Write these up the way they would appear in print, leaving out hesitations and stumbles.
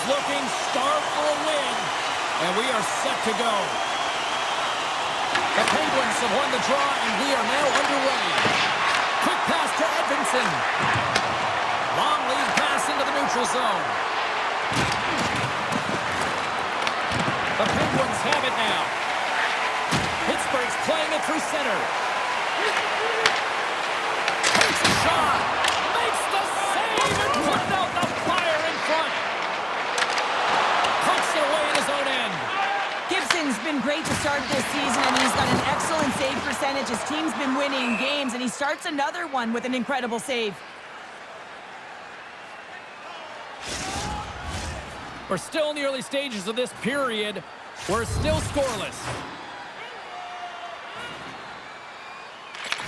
looking start for a win. And we are set to go. The Penguins have won the draw, and we are now underway. Quick pass to Edvinsson. Long lead pass into the neutral zone. The Penguins have it now. Pittsburgh's playing it through center. Takes a shot. Makes the save and puts out the fire in front. Puts it away in his own end. Gibson's been great to start this season. I mean, he's got an excellent save percentage. His team's been winning games, and he starts another one with an incredible save. We're still in the early stages of this period. We're still scoreless.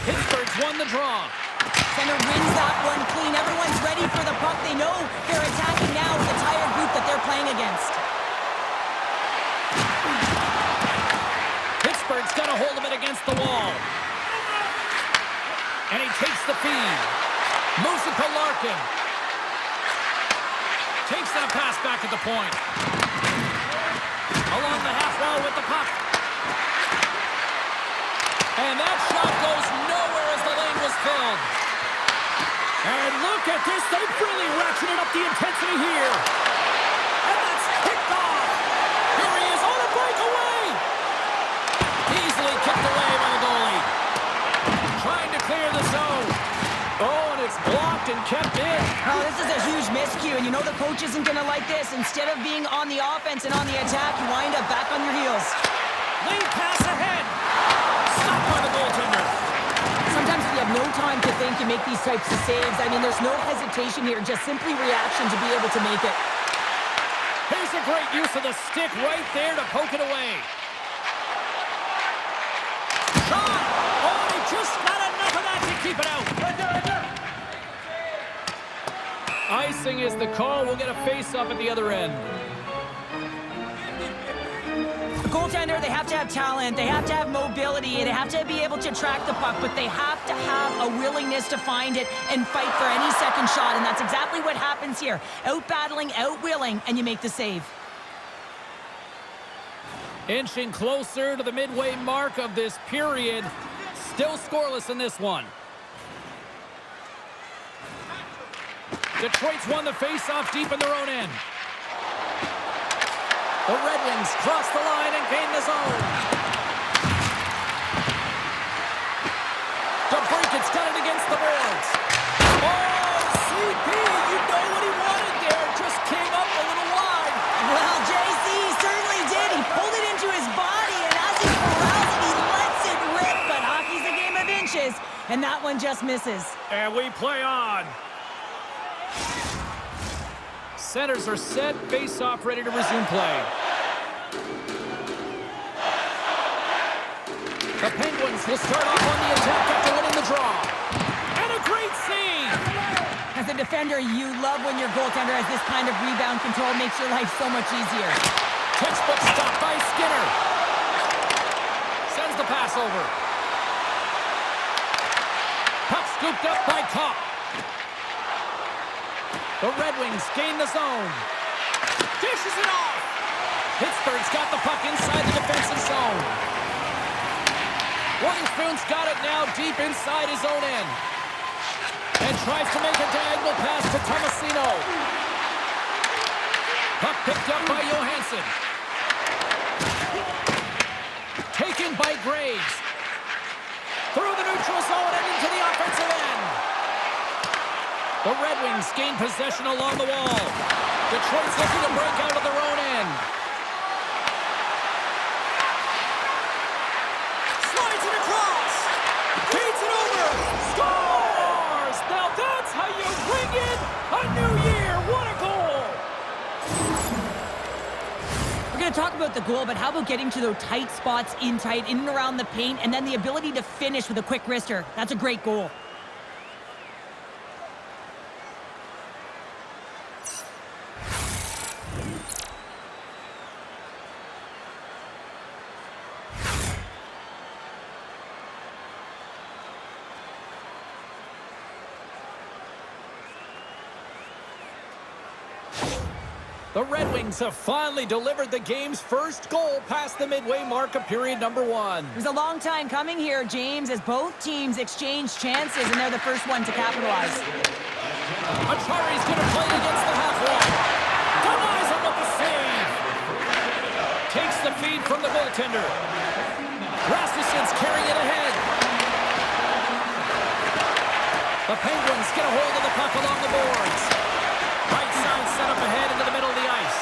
Pittsburgh's won the draw. Center wins that one clean. Everyone's ready for the puck. They know they're attacking now with the tired group that they're playing against. Pittsburgh's got a hold of it against the wall. And he takes the feed. Moves it to Larkin. Takes that pass back at the point. Along the half wall with the puck. And that shot goes nowhere as the lane was filled. And look at this. They've really ratcheted up the intensity here. And that's kicked off. Here he is on a breakaway. Easily kicked away by the goalie. Trying to clear the zone. Oh, and it's blocked and kept in. Oh, this is a huge miscue, and you know the coach isn't going to like this. Instead of being on the offense and on the attack, you wind up back on your heels. Lead pass ahead. Stopped by the goaltender. Sometimes you have no time to think and make these types of saves. I mean, there's no hesitation here, just simply reaction to be able to make it. Here's a great use of the stick right there to poke it away. Shot! Oh, he just got enough of that to keep it out. Icing is the call. We'll get a face-off at the other end. The goaltender, they have to have talent, they have to have mobility, they have to be able to track the puck, but they have to have a willingness to find it and fight for any second shot, and that's exactly what happens here. Out-battling, out-willing, and you make the save. Inching closer to the midway mark of this period. Still scoreless in this one. Detroit's won the face-off deep in their own end. The Red Wings cross the line and gain the zone. DeBrincat's got it against the boards. Oh, CP, you know what he wanted there. Just came up a little wide. Well, JC certainly did. He pulled it into his body, and as he corrals it, he lets it rip. But hockey's a game of inches, and that one just misses. And we play on. Centers are set, face-off ready to resume play. The Penguins will start off on the attack after winning the draw. And a great save! As a defender, you love when your goaltender has this kind of rebound control. Makes your life so much easier. Textbook stop by Skinner. Sends the pass over. Puck scooped up by Kopp. The Red Wings gain the zone. Dishes it off. Pittsburgh's got the puck inside the defensive zone. Witherspoon's got it now deep inside his own end. And tries to make a diagonal pass to Tomasino. Puck picked up by Johansson. Taken by Graves. Through the neutral zone and into the offensive end. The Red Wings gain possession along the wall. Detroit's looking to break out of their own end. Slides it across. Feeds it over. Scores! Now that's how you ring in a new year. What a goal! We're going to talk about the goal, but how about getting to those tight spots in and around the paint, and then the ability to finish with a quick wrister? That's a great goal. The Red Wings have finally delivered the game's first goal past the midway mark of period number 1. It was a long time coming here, James, as both teams exchanged chances, and they're the first one to capitalize. Achari's going to play against the half wall. Denies him with the save. Takes the feed from the goaltender. Rasmussen's carrying it ahead. The Penguins get a hold of the puck along the boards. Right side set up ahead into the middle of the ice.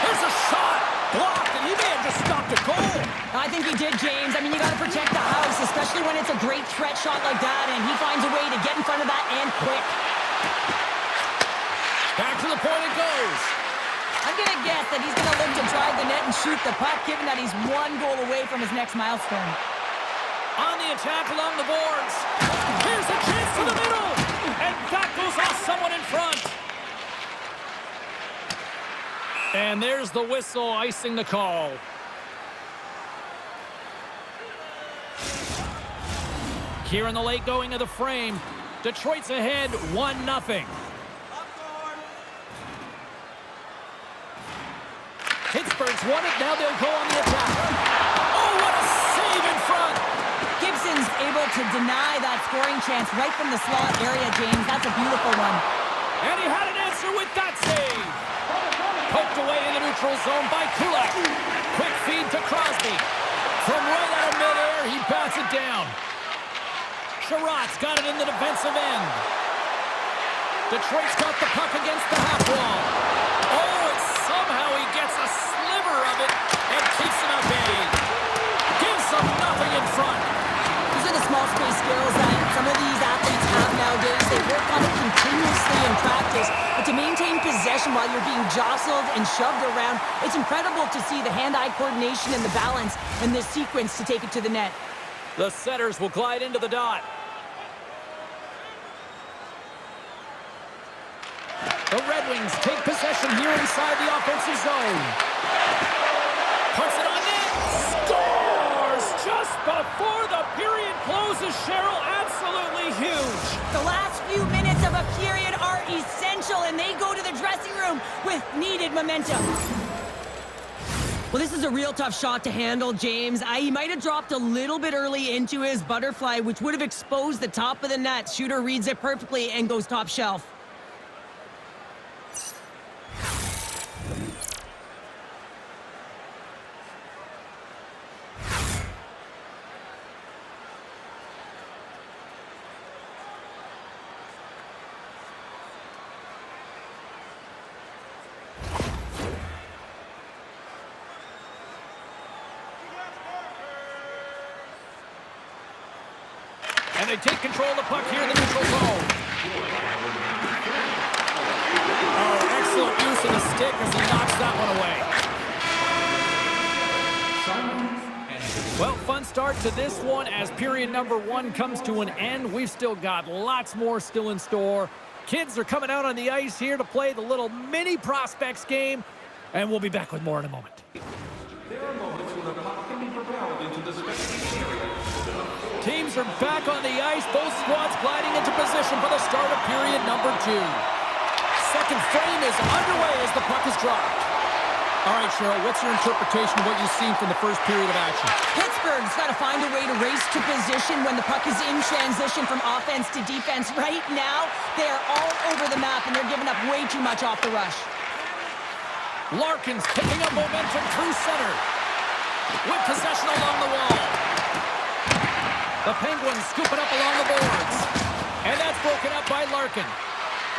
Here's a shot. Blocked, and he may have just stopped a goal. I think he did, James. I mean, you got to protect the house, especially when it's a great threat shot like that, and he finds a way to get in front of that and quick. Back to the point it goes. I'm going to guess that he's going to look to drive the net and shoot the puck, given that he's one goal away from his next milestone. On the attack along the boards. Here's a chance to the middle. And that goes off someone in front. And there's the whistle icing the call. Here in the late going of the frame. Detroit's ahead 1-0. Pittsburgh's won it. Now they'll go on the attack. Oh, what a save in front. Gibson's able to deny that scoring chance right from the slot area, James. That's a beautiful one. And he had an answer with that save. Poked away in the neutral zone by Kulak. Quick feed to Crosby. From right out of midair, he bats it down. Sherratt's got it in the defensive end. Detroit's got the puck against the half wall. Oh, and somehow he gets a sliver of it and keeps it at bay. Gives them nothing in front. These are the small space skills that some of these athletes have nowadays. They work on it continuously in practice, but to maintain possession while you're being jostled and shoved around, it's incredible to see the hand-eye coordination and the balance in this sequence to take it to the net. The setters will glide into the dot. The Red Wings take possession here inside the offensive zone. Puts it on net. Scores! Just before the period closes, Cheryl. Absolutely huge. The last few minutes of a period are essential, and they go to the dressing room with needed momentum. Well, this is a real tough shot to handle, James. He might have dropped a little bit early into his butterfly, which would have exposed the top of the net. Shooter reads it perfectly and goes top shelf. And they take control of the puck here in the neutral zone. Oh, excellent use of the stick as he knocks that one away. Well, fun start to this one as period number 1 comes to an end. We've still got lots more still in store. Kids are coming out on the ice here to play the little mini prospects game, and we'll be back with more in a moment. There are moments when the puck can be propelled into the spectating area. Teams are back on the ice, both squads gliding into position for the start of period number 2. Second frame is underway as the puck is dropped. All right, Cheryl, what's your interpretation of what you've seen from the first period of action? Pittsburgh's got to find a way to race to position when the puck is in transition from offense to defense. Right now, they are all over the map, and they're giving up way too much off the rush. Larkin's picking up momentum through center. With possession along the wall. The Penguins scoop it up along the boards. And that's broken up by Larkin.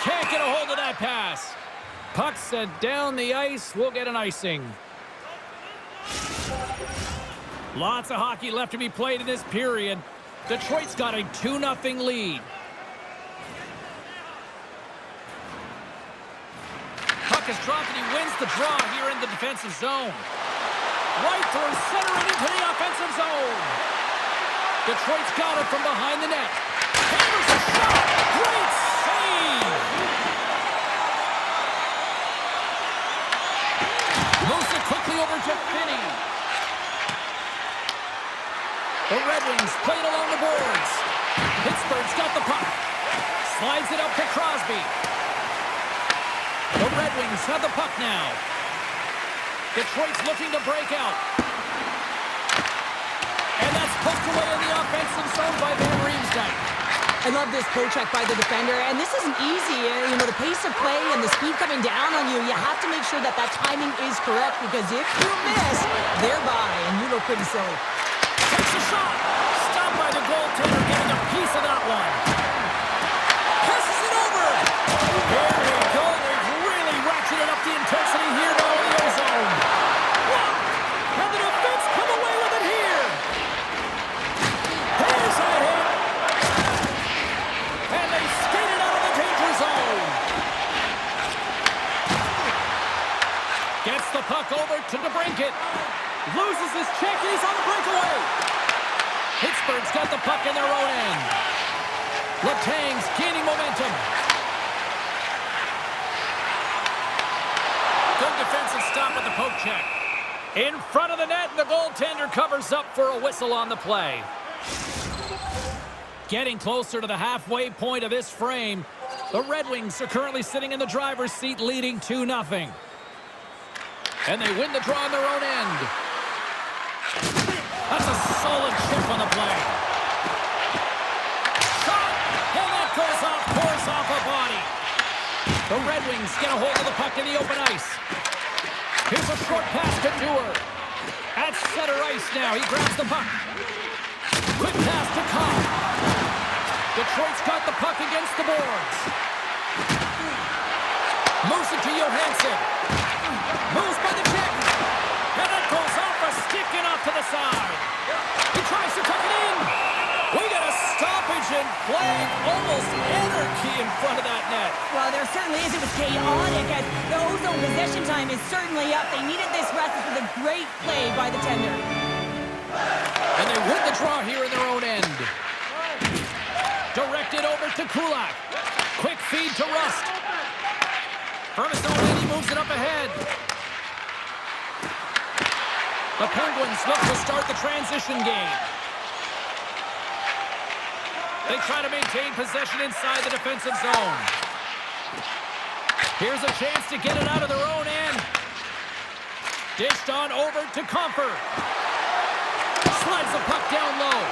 Can't get a hold of that pass. Puck sent down the ice. We'll get an icing. Lots of hockey left to be played in this period. Detroit's got a 2-0 lead. Puck is dropped and he wins the draw here in the defensive zone. Right through center and into the offensive zone. Detroit's got it from behind the net. Hammers a shot. Great save. Moves it quickly over to Finney. The Red Wings play it along the boards. Pittsburgh's got the puck. Slides it up to Crosby. The Red Wings have the puck now. Detroit's looking to break out. And that's poked away in the offensive zone by Van Riemsdyk. I love this poke check by the defender, and this isn't easy. You know, the pace of play and the speed coming down on you, you have to make sure that that timing is correct, because if you miss, they're by, and you look pretty silly. Takes a shot. Stopped by the goaltender, getting a piece of that one. Passes it over. Here we go. They've really ratcheted up the intensity here now in the ozone. And the defense come away with it here. Here's a hit. And they skated out of the danger zone. Gets the puck over to DeBrincat. Loses his check, and he's on the breakaway. Pittsburgh's got the puck in their own end. Letang's gaining momentum. Good defensive stop with the poke check. In front of the net, and the goaltender covers up for a whistle on the play. Getting closer to the halfway point of this frame, the Red Wings are currently sitting in the driver's seat, leading 2-0. And they win the draw on their own end. That's a solid chip on the play. Shot! And that goes off, pours off a body. The Red Wings get a hold of the puck in the open ice. Here's a short pass to Dewar. At center ice now, he grabs the puck. Quick pass to Cobb. Detroit's got the puck against the boards. Moves it to Johansson. Moves by the check. And that goes off a stick and off to the side. He tries to tuck it in. We got a stoppage in play. Almost anarchy in front of that net. Well, there certainly is. It was chaotic, as the ozone possession time is certainly up. They needed this rest with a great play by the tender. And they win the draw here in their own end. Directed over to Kulak. Quick feed to Rust. From his own end, he moves it up ahead. The Penguins look to start the transition game. They try to maintain possession inside the defensive zone. Here's a chance to get it out of their own end. Dished on over to Comfer. Slides the puck down low.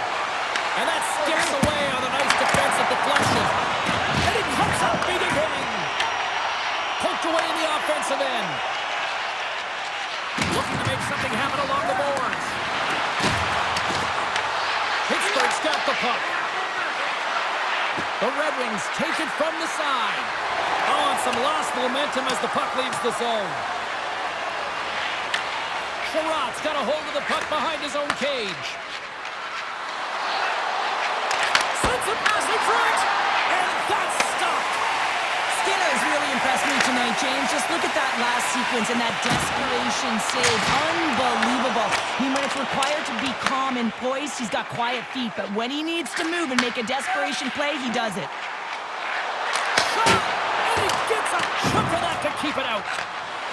And that skips away on a nice defensive deflection. And he comes up big again. Poked away in the offensive end. Looking to make something happen along the boards. Pittsburgh's got the puck. The Red Wings take it from the side. Oh, and some lost momentum as the puck leaves the zone. Sherratt's got a hold of the puck behind his own cage. Sends it past in front, and that's stopped. Skinner's really impressed me tonight, James. Just look at that last sequence and that desperation save. Unbelievable. I mean, when it's required to be calm and poised, he's got quiet feet. But when he needs to move and make a desperation play, he does it. Shot! And he gets a chunk of that to keep it out.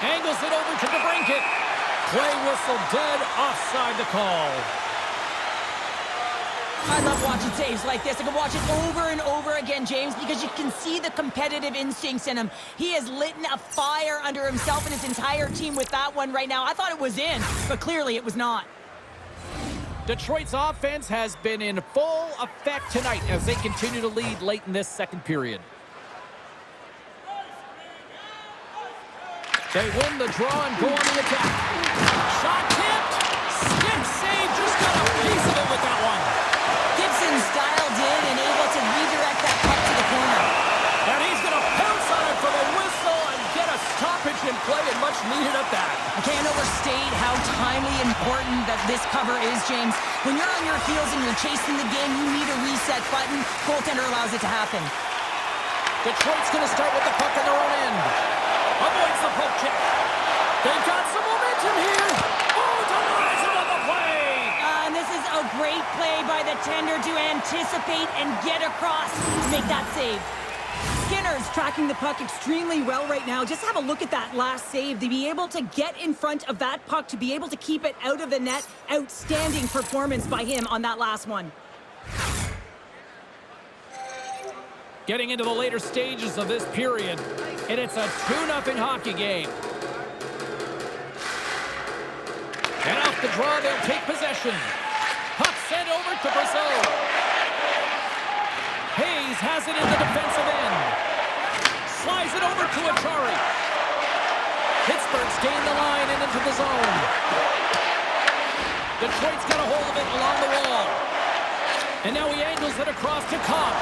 Angles it over to DeBrincat. Play whistle dead, offside the call. I love watching saves like this. I can watch it over and over again, James, because you can see the competitive instincts in him. He has lit a fire under himself and his entire team with that one right now. I thought it was in, but clearly it was not. Detroit's offense has been in full effect tonight as they continue to lead late in this second period. They win the draw and go on the attack. Shot tipped. Stick save. Just got a piece of it with that one. Gibson's dialed in and able to redirect that puck to the corner. And he's going to pounce on it for the whistle and get a stoppage in play, and much needed at that. I can't overstate how timely important that this cover is, James. When you're on your heels and you're chasing the game, you need a reset button. Goaltender allows it to happen. Detroit's going to start with the puck on their own end. Avoids the poke check. They've got some momentum here. Oh, denies him on the play. And this is a great play by the tender to anticipate and get across to make that save. Skinner's tracking the puck extremely well right now. Just have a look at that last save. To be able to get in front of that puck, to be able to keep it out of the net. Outstanding performance by him on that last one. Getting into the later stages of this period, And it's a 2-0 hockey game. And off the draw, they'll take possession. Puck sent over to Brazil. Hayes has it in the defensive end. Slides it over to Achari. Pittsburgh's gained the line and into the zone. Detroit's got a hold of it along the wall. And now he angles it across to Cobb.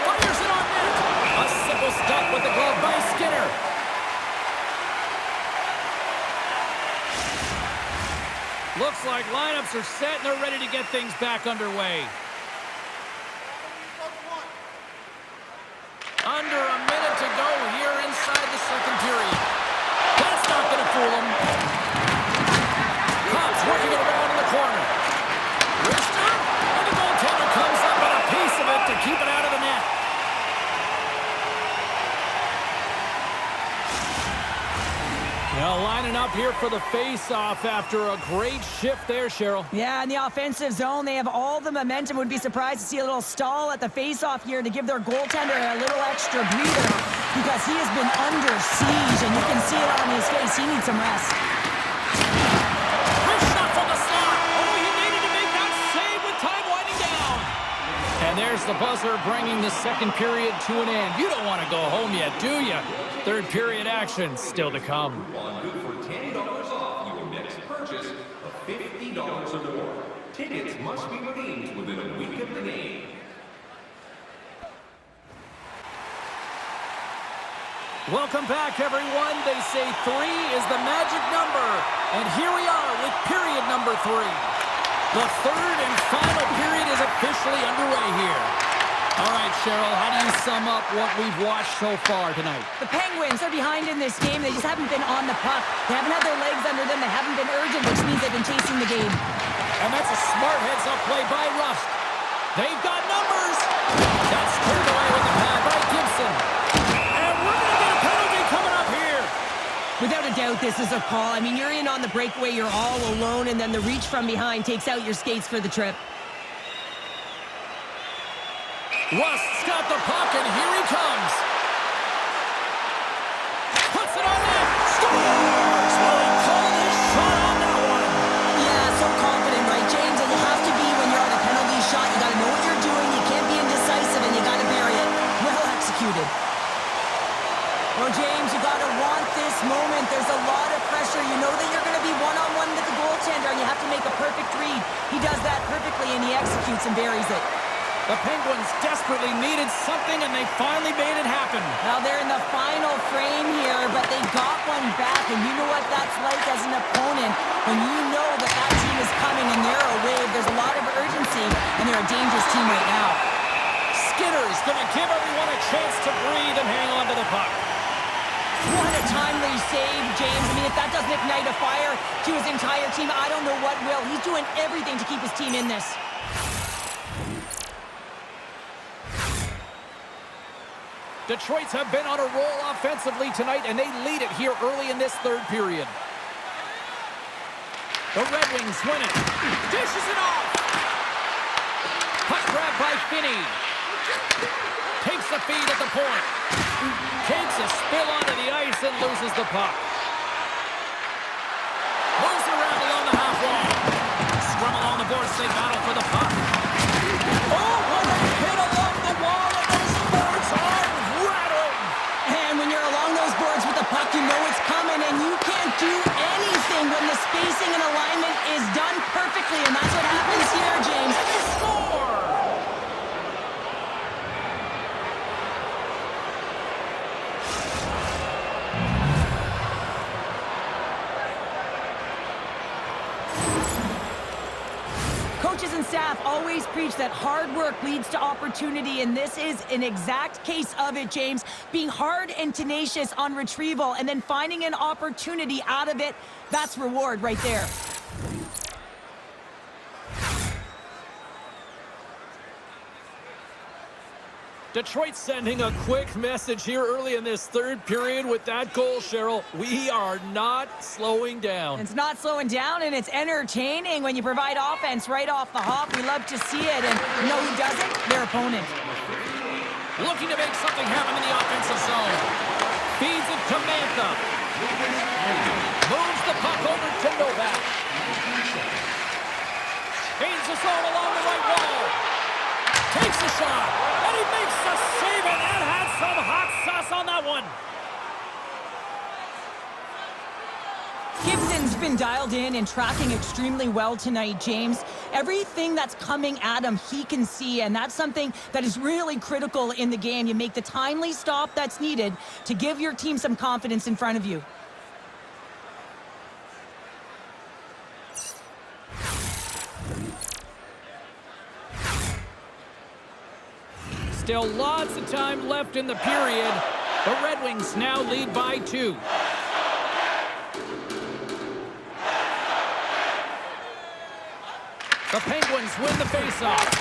Fires it on net. A simple stop with the glove by Skinner. Looks like lineups are set and they're ready to get things back underway. Under a minute to go here inside the second period. That's not going to fool him. Cobb's working it around in the corner. Richter, and the goaltender comes up with a piece of it to keep it out of the net. Now lining up here for the face-off after a great shift there, Cheryl. Yeah, in the offensive zone, they have all the momentum. Would be surprised to see a little stall at the face-off here to give their goaltender a little extra breather because he has been under siege, and you can see it on his face. He needs some rest. First shot from the slot. Oh, he needed to make that save with time winding down. And there's the buzzer bringing the second period to an end. You don't want to go home yet, do you? Third period action still to come. Good for $10 off your next purchase of $50 or more. Tickets must be redeemed within a week of the game. Welcome back, everyone. They say 3 is the magic number. And here we are with period number 3. The third and final period is officially underway here. All right, Cheryl, how do you sum up what we've watched so far tonight? The Penguins are behind in this game. They just haven't been on the puck. They haven't had their legs under them. They haven't been urgent, which means they've been chasing the game. And that's a smart heads-up play by Rust. They've got numbers. That's cleared away with the pad by Gibson. And we're going to get a penalty coming up here. Without a doubt, this is a call. I mean, you're in on the breakaway. You're all alone, and then the reach from behind takes out your skates for the trip. Rust's got the puck, and here he comes. Puts it on net. Scores! Well, he called his shot on that one. Yeah, so confident, right, James? And you have to be when you're on a penalty shot. You got to know what you're doing. You can't be indecisive, and you got to bury it. Well executed. Well, James, you got to want this moment. There's a lot of pressure. You know that you're going to be one-on-one with the goaltender, and you have to make a perfect read. He does that perfectly, and he executes and buries it. The Penguins desperately needed something, and they finally made it happen. Now they're in the final frame here, but they got one back, and you know what that's like as an opponent when you know that that team is coming and they're a wave. There's a lot of urgency, and they're a dangerous team right now. Skinner's going to give everyone a chance to breathe and hang on to the puck. What a timely save, James. I mean, if that doesn't ignite a fire to his entire team, I don't know what will. He's doing everything to keep his team in this. Detroit's have been on a roll offensively tonight, and they lead it here early in this third period. The Red Wings win it. Dishes it off. Puck grab by Finney. Takes the feed at the point. Takes a spill onto the ice and loses the puck. Moves around along the half wall. Scrum along the boards, they battle for the puck. Oh, what a hit along the wall, and those boards are rattling. And when you're along those boards with the puck, you know it's coming, and you can't do anything when the spacing and alignment is done perfectly, and that's what happens here, James. And they score! Coaches and staff always preach that hard work leads to opportunity, and this is an exact case of it, James. Being hard and tenacious on retrieval and then finding an opportunity out of it, that's reward right there. Detroit sending a quick message here early in this third period with that goal, Cheryl. We are not slowing down. It's not slowing down, and it's entertaining when you provide offense right off the hop. We love to see it, and you know who does it? Their opponent. Looking to make something happen in the offensive zone. Feeds it to Mantha. Moves the puck over to Novak. Gains the zone along the right wall. Takes a shot. And he makes the save, and that had some hot sauce on that one. Gibson's been dialed in and tracking extremely well tonight, James. Everything that's coming at him, he can see, and that's something that is really critical in the game. You make the timely stop that's needed to give your team some confidence in front of you. Still lots of time left in the period. The Red Wings now lead by 2. The Penguins win the faceoff.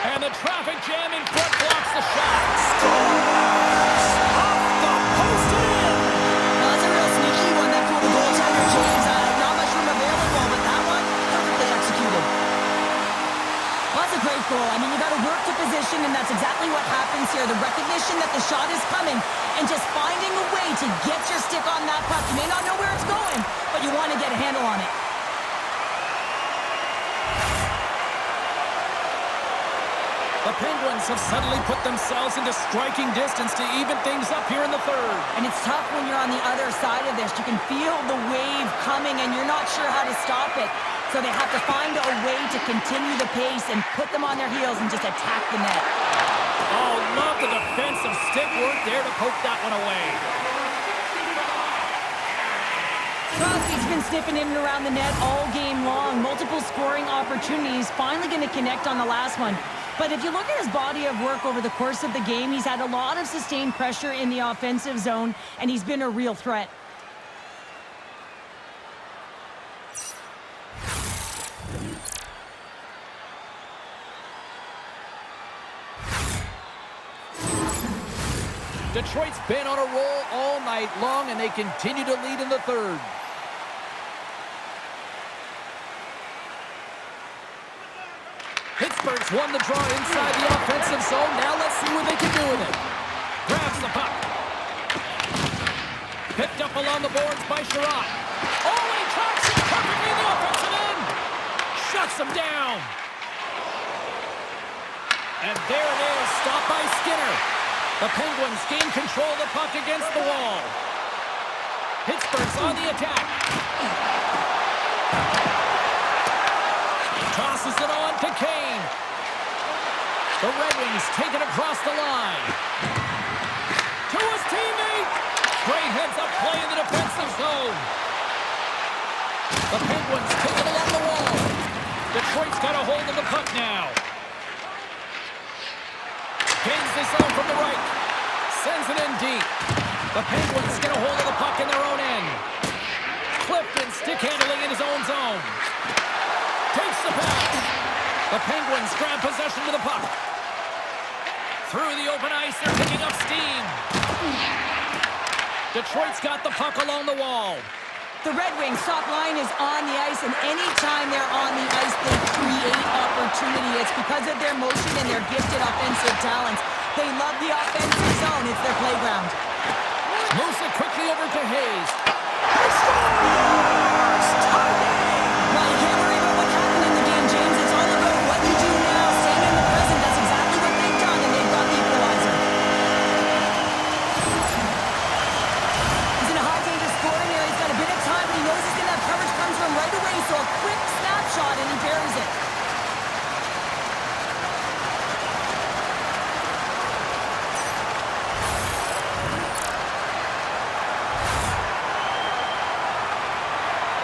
And the traffic jam in front blocks the shot. Scores! Off the post and in! Now, that's a real sneaky one that fooled the goaltender, James. Not much room available, but that one, perfectly executed. Well, that's a great goal. I mean, you got to work to position, and that's exactly what happens here. The recognition that the shot is coming, and just finding a way to get your stick on that puck. You may not know where it's going, but you want to get a handle on it. The Penguins have suddenly put themselves into striking distance to even things up here in the third. And it's tough when you're on the other side of this. You can feel the wave coming, and you're not sure how to stop it. So they have to find a way to continue the pace and put them on their heels and just attack the net. Oh, love the defensive stick work there to poke that one away. Crosby's been sniffing in and around the net all game long. Multiple scoring opportunities. Finally going to connect on the last one. But if you look at his body of work over the course of the game, he's had a lot of sustained pressure in the offensive zone, and he's been a real threat. Detroit's been on a roll all night long, and they continue to lead in the third. Pittsburgh's won the draw inside the offensive zone. Now let's see what they can do with it. Grabs the puck. Picked up along the boards by Sherrod. Oh, and he tracks it perfectly in the offensive end. Shuts him down. And there it is, stopped by Skinner. The Penguins gain control of the puck against the wall. Pittsburgh's on the attack. Tosses it on to Kane. The Red Wings take it across the line. To his teammate. Great heads-up play in the defensive zone. The Penguins take it along the wall. Detroit's got a hold of the puck now. Gains the zone from the right. Sends it in deep. The Penguins get a hold of the puck in their own end. Clifton stick handling in his own zone. Takes the pass. The Penguins grab possession of the puck. Through the open ice, they're picking up steam. Detroit's got the puck along the wall. The Red Wings top line is on the ice, and anytime they're on the ice, they create opportunity. It's because of their motion and their gifted offensive talents. They love the offensive zone. It's their playground. Moves it quickly over to Hayes. Well, you can't worry about what happened in the game, James. It's all about what you do now, staying in the present. That's exactly what they've done, and they've got the equalizer. He's in a high danger scoring area. He's got a bit of time, but he knows he's going to have coverage comes from right away, so a quick snapshot, and he buries it.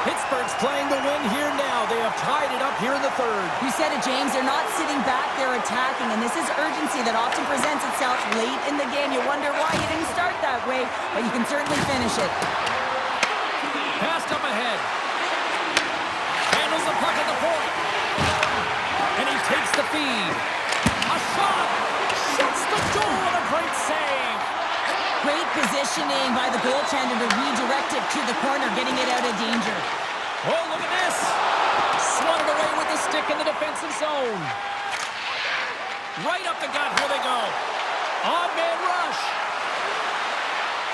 Pittsburgh's playing to win here now. They have tied it up here in the third. You said it, James. They're not sitting back. They're attacking, and this is urgency that often presents itself late in the game. You wonder why you didn't start that way, but you can certainly finish it. Passed up ahead. Handles the puck at the point. And he takes the feed. A shot. Shuts the door with a great save. Great positioning by the goaltender to redirect it to the corner, getting it out of danger. Oh, look at this. Swatted away with the stick in the defensive zone. Right up the gut. Here they go. Odd-man rush.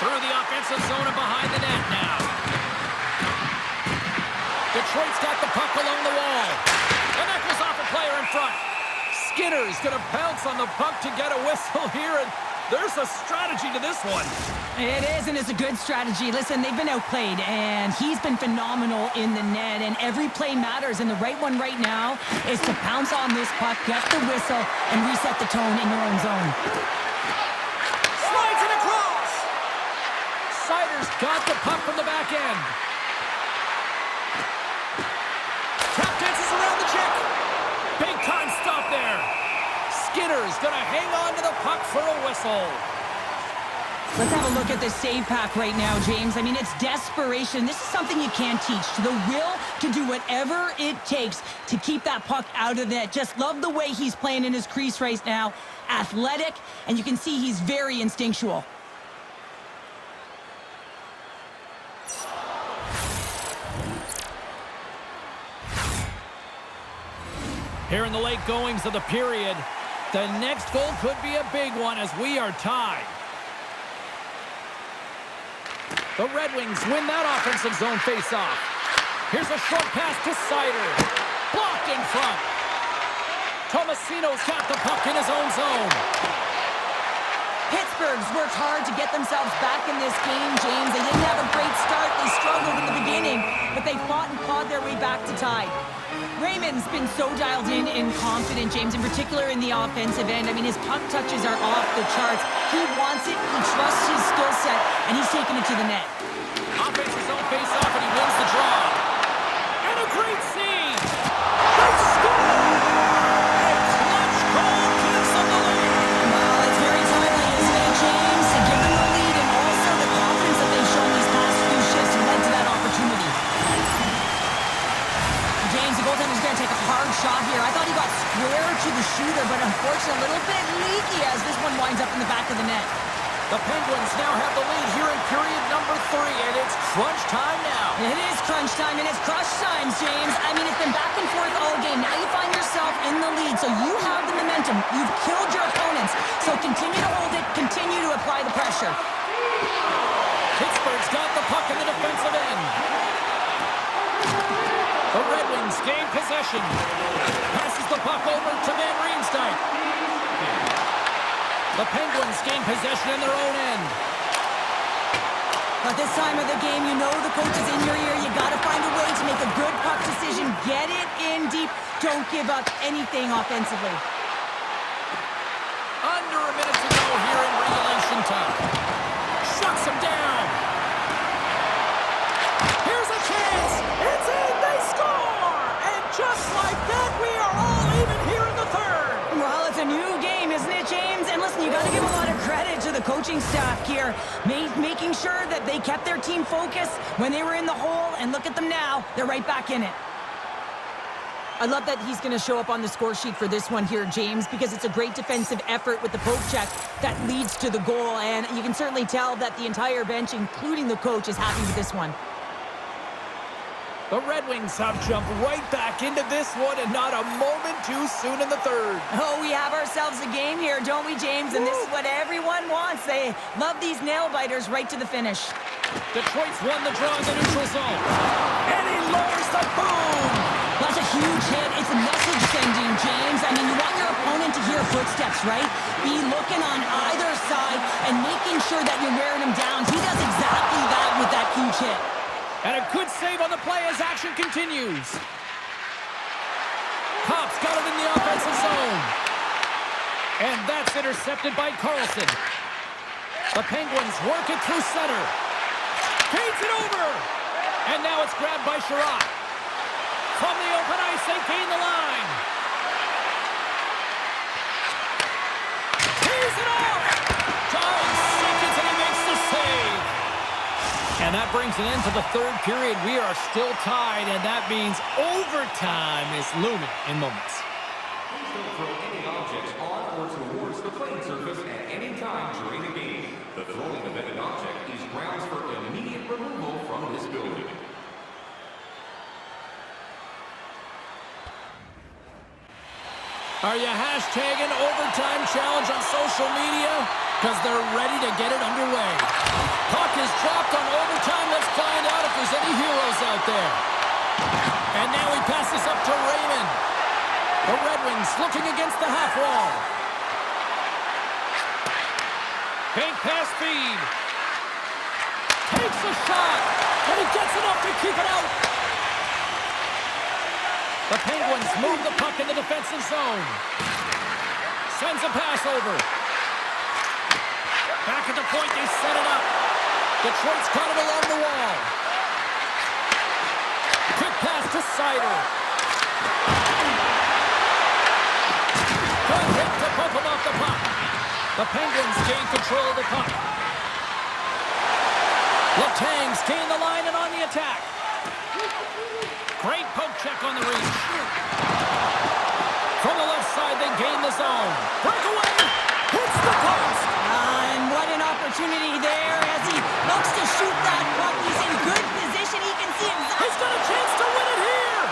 Through the offensive zone and behind the net now. Detroit's got the puck along the wall. And that goes off a player in front. Skinner's going to pounce on the puck to get a whistle here, and there's a strategy to this one. It is, and it's a good strategy. Listen, they've been outplayed, and he's been phenomenal in the net, and every play matters, and the right one right now is to pounce on this puck, get the whistle, and reset the tone in your own zone. Slides it across. Sider's got the puck from the back end. Tap dances around the check. Big time stop there. Skinner's going to hang on to the puck for a whistle. Let's have a look at the save pack right now, James. I mean, it's desperation. This is something you can't teach. The will to do whatever it takes to keep that puck out of the net. Just love the way he's playing in his crease right now. Athletic, and you can see he's very instinctual. Here in the late goings of the period, the next goal could be a big one as we are tied. The Red Wings win that offensive zone faceoff. Here's a short pass to Sider. Blocked in front. Tomasino's got the puck in his own zone. Pittsburgh's worked hard to get themselves back in this game, James. They didn't have a great start. They struggled in the beginning, but they fought and clawed their way back to tie. Raymond's been so dialed in and confident, James, in particular in the offensive end. I mean, his puck touches are off the charts. He wants it, he trusts his skill set, and he's taking it to the net. Offensive zone face-off, and he wins the draw. And a great save! They score! A clutch goal gives them the lead! Well, it's very timely, isn't it, James? To give them the lead and also the confidence that they've shown these past few shifts led to that opportunity. James, the goaltender's going to take a hard shot here. I thought he got square to the shooter, but unfortunately a little bit leaky as this one winds up in the back of the net. The Penguins now have the lead here in period number 3, and it's crunch time now. It is crunch time, and it's crush time, James. I mean, it's been back and forth all game. Now you find yourself in the lead, so you have the momentum. You've killed your opponents, so continue to hold it, continue to apply the pressure. Pittsburgh's got the puck in the defensive end. The Red Wings gain possession. Passes the puck over to Van Riemsdyk. The Penguins gain possession in their own end. At this time of the game, you know the coach is in your ear. You got to find a way to make a good puck decision. Get it in deep. Don't give up anything offensively. Under a minute to go here in regulation time. Shuts him down. Here's a chance. It's in. They score. And just like that, we are all even here in the third. Well, it's a new game, isn't it, James? And listen, you got to give a lot of credit to the coaching staff here, making sure that they kept their team focused when they were in the hole, and look at them now. They're right back in it. I love that he's going to show up on the score sheet for this one here, James, because it's a great defensive effort with the poke check that leads to the goal, and you can certainly tell that the entire bench, including the coach, is happy with this one. The Red Wings have jumped right back into this one, and not a moment too soon in the third. Oh, we have ourselves a game here, don't we, James? And this is what everyone wants. They love these nail-biters right to the finish. Detroit's won the draw in the neutral zone. And he lowers the boom! That's a huge hit. It's a message sending, James. I mean, you want your opponent to hear footsteps, right? Be looking on either side and making sure that you're wearing him down. He does exactly that with that huge hit. And a good save on the play as action continues. Kopp's got it in the offensive zone. And that's intercepted by Carlson. The Penguins work it through center. Feeds it over. And now it's grabbed by Sherratt. From the open ice, they gain the line. Tees it off. John seconds and he makes the save. And that brings an end to the third period. We are still tied, and that means overtime is looming in moments. Please don't throw any objects on or towards the playing surface at any time during the game. The throwing of an object is grounds for immediate removal from this building. Are you hashtagging overtime challenge on social media? Because they're ready to get it underway. Puck is dropped on overtime. Let's find out if there's any heroes out there. And now he passes up to Raymond. The Red Wings looking against the half wall. Bank pass feed. Takes a shot. And he gets enough to keep it out. The Penguins move the puck in the defensive zone. Sends a pass over. Back at the point, they set it up. Detroit's got it along the wall. Quick pass to Sider. Good hit to bump him off the puck. The Penguins gain control of the puck. Letang's gain the line and on the attack. Great poke check on the reach. From the left side, they gain the zone. Breakaway! Hits the post! And what an opportunity there as he looks to shoot that puck. He's in good position. He can see exactly. He's got a chance to win it here!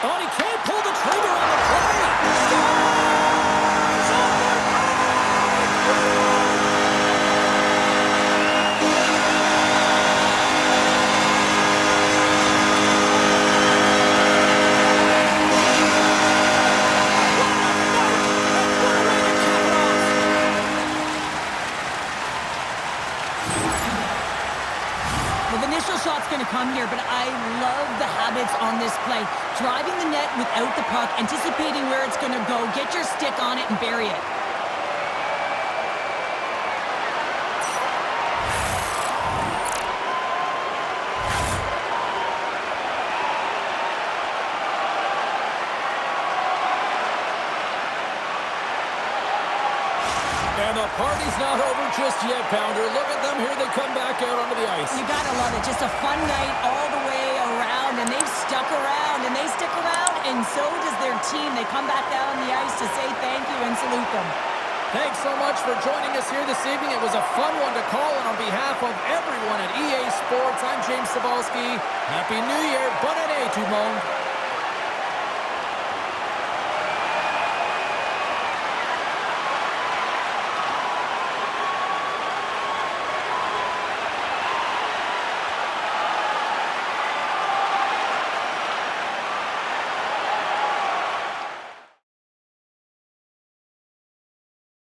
Oh, he can't pull the trigger on the play. Scores! Overtime! Shot's going to come here, but I love the habits on this play. Driving the net without the puck, anticipating where it's going to go, get your stick on it and bury it. And the party's not over just yet, Pounder. Look at them here. They come back out onto the ice. You gotta love it. Just a fun night all the way around, and they've stuck around, and they stick around, and so does their team. They come back out on the ice to say thank you and salute them. Thanks so much for joining us here this evening. It was a fun one to call, and on behalf of everyone at EA Sports, I'm James Cebulski. Happy New Year. Bonne année, tout le monde.